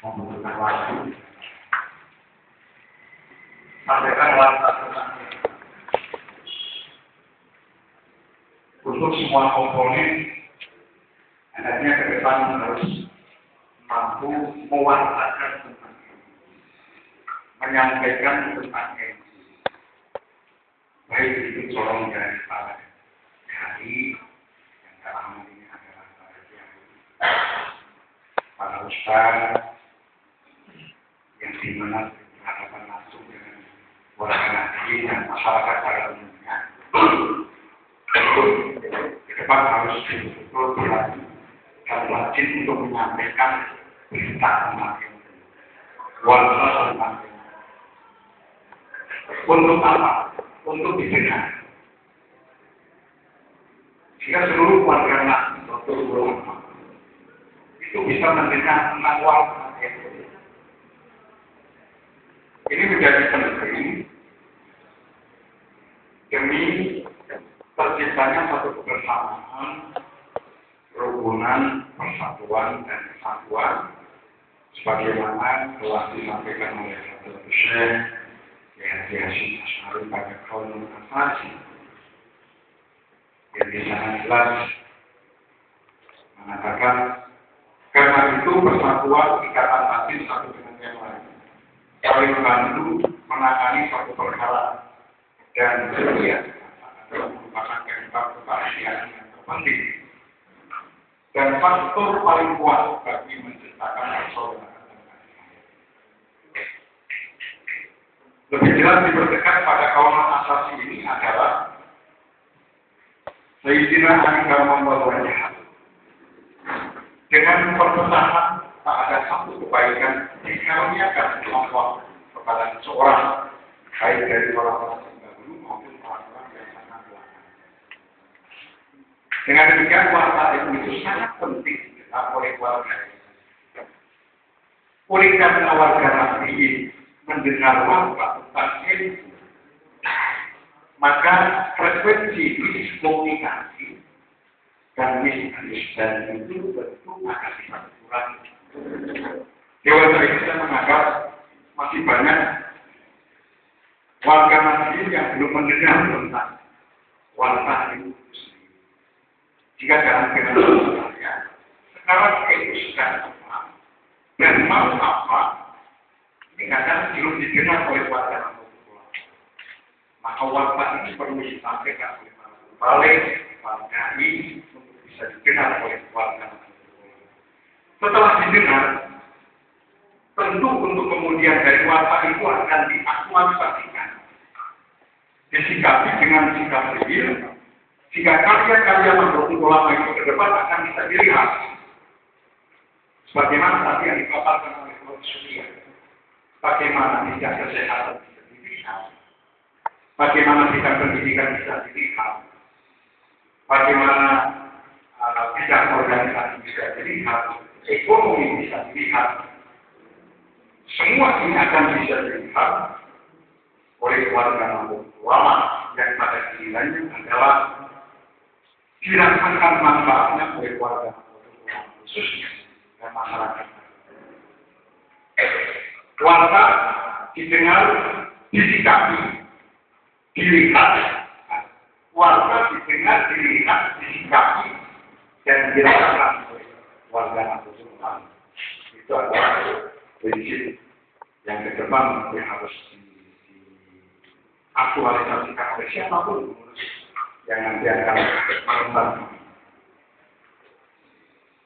membutuhkan waktu. Sampaikan waktu untuk semua komponen, hendaknya ke depan harus mampu mewartakan tentang menyampaikan tentang baik itu corong dari para hari yang dalam ini adalah para ustaz yang dimana berhadapan langsung dengan warga Nabi dan masyarakat pada umumnya. Ke depan harus betul-betul berlatih dan wajib untuk menyampaikan berita tentang warga tentang untuk apa? Untuk didengar. Jika seluruh warga Nabi betul-betul itu bisa mendengar tentang warga, ini menjadi penting demi terciptanya satu kebersamaan, kerukunan, persatuan dan kesatuan, sebagaimana telah disampaikan oleh Habib Syekh Haji Hasyim Asy'ari pada Qaulul Asasi, yang di sana jelas mengatakan karena itu persatuan ikatan hati satu dengan yang lain, saling membantu menangani suatu perkara dan kemudian adalah merupakan penyebab kebahagiaan yang terpenting dan faktor paling kuat bagi menciptakan persaudaraan. Lebih jelas dipertegas pada Qaulul Asasi ini adalah Sayyidina Ali Karramallahu wajhahu dengan perpecahan tak ada satu kebaikan dikaruniakan Allah kepada seseorang, baik dari orang-orang terdahulu maupun orang-orang yang sangat belakang. Dengan demikian warta itu sangat penting oleh warga. Oleh karena warga Nabi mendengar warta tentang ilmu, maka frekuensi miskomunikasi dan misunderstanding itu tentu akan dikurang. Dewan ini saya menganggap masih banyak warga Nabi yang belum mendengar tentang warta itu. Jika dalam kehidupan saya, sekarang itu sudah apa dan mau apa, ini kadang belum didengar oleh warga Nabi. Maka warta ini perlu disampaikan oleh balik warga ini untuk bisa didengar oleh warga Nabi. Setelah didengar, tentu untuk kemudian dari warta itu akan diaktualisasikan, disikapi dengan sikap real, jika karya-karya mendukung ulama itu ke depan akan bisa dilihat. Sebagaimana tadi yang dikatakan oleh Prof. Surya, bagaimana bidang kesehatan bisa dilihat, bagaimana bidang pendidikan bisa dilihat, bagaimana bidang organisasi bisa dilihat, ekonomi bisa dilihat. Semua ini akan bisa dilihat oleh warga maupun ulama yang pada gilirannya adalah dirasakan manfaatnya oleh warga khususnya dan masyarakat. Warga didengar, disikapi, dilihat. Warga didengar, dilihat, disikapi dan dirasakan oleh warga khususnya. Itu adalah prinsip yang ke depan yang harus diaktualisasikan oleh siapapun yang nanti akan mengemban.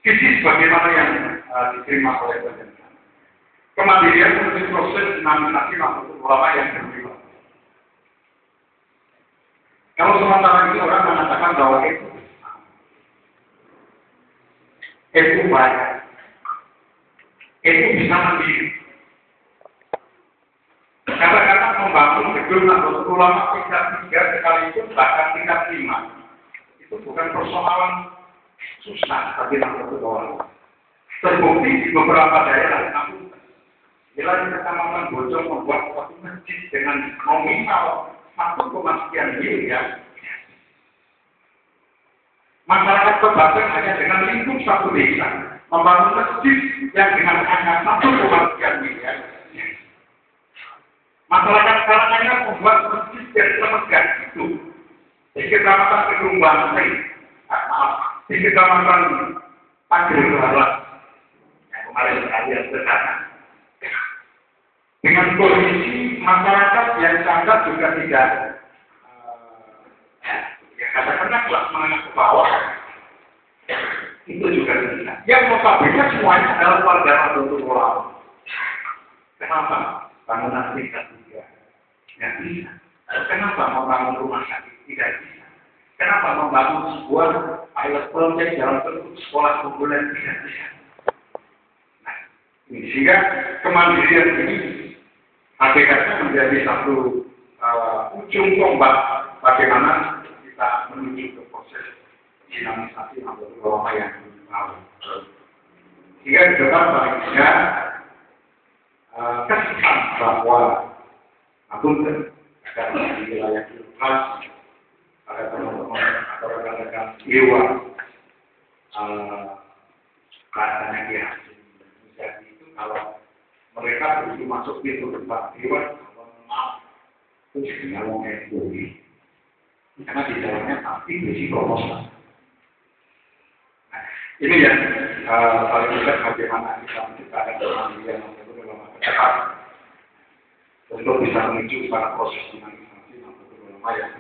Visi bagaimana yang diterima oleh pemerintah. Kemandirian seperti proses dinamisasi Nahdlatul Ulama yang berbeda. Kalau sementara ini orang mengatakan bahwa itu baik, itu bisa mandiri. Kata-kata membangun gedung Nahdlatul Ulama tingkat 3 sekalipun bahkan tingkat 5 itu bukan persoalan susah bagi Nahdlatul Ulama. Terbukti di beberapa daerah, namun bila di Kecamatan Bojong membuat suatu masjid dengan nominal 1,sekian miliar, masyarakat Kebaten hanya dengan lingkup satu desa membangun masjid yang dengan angka 1,sekian miliar. Masyarakat Karanganyar membuat masjid yang semegah itu di Kecamatan Kedung Banteng, di Kecamatan Pagerbarat yang kemarin sekalian bersama. Dengan kondisi masyarakat yang sangat juga tidak katakanlah kelas menengah ke bawah, itu juga bisa. Yang notabene semuanya adalah warga Nahdlatul Ulama. Kenapa? Bangunan tingkat 3 tidak bisa. Kenapa membangun rumah sakit tidak bisa? Kenapa membangun sebuah pilot project dalam bentuk sekolah unggulan tidak bisa? Nah, ini sehingga kemandirian ini hakikatnya menjadi satu ujung tombak bagaimana kita menuju ke proses dinamisasi Nahdlatul Ulama yang baru. Sehingga di depan paling tidak kesan bahwa apunten agar di wilayah Kilpas ada teman-teman atau rekan-rekan dewa katanya dia menjadi itu kalau mereka begitu masuk pintu tempat dewan, maaf, itu tidak mau ngekui. Karena di dalamnya pasti berisi proposal. Nah, ini yang paling tidak bagaimana kita menciptakan kemandirian Nahdlatul Ulama ke depan untuk bisa menuju pada proses dinamisasi Nahdlatul Ulama yang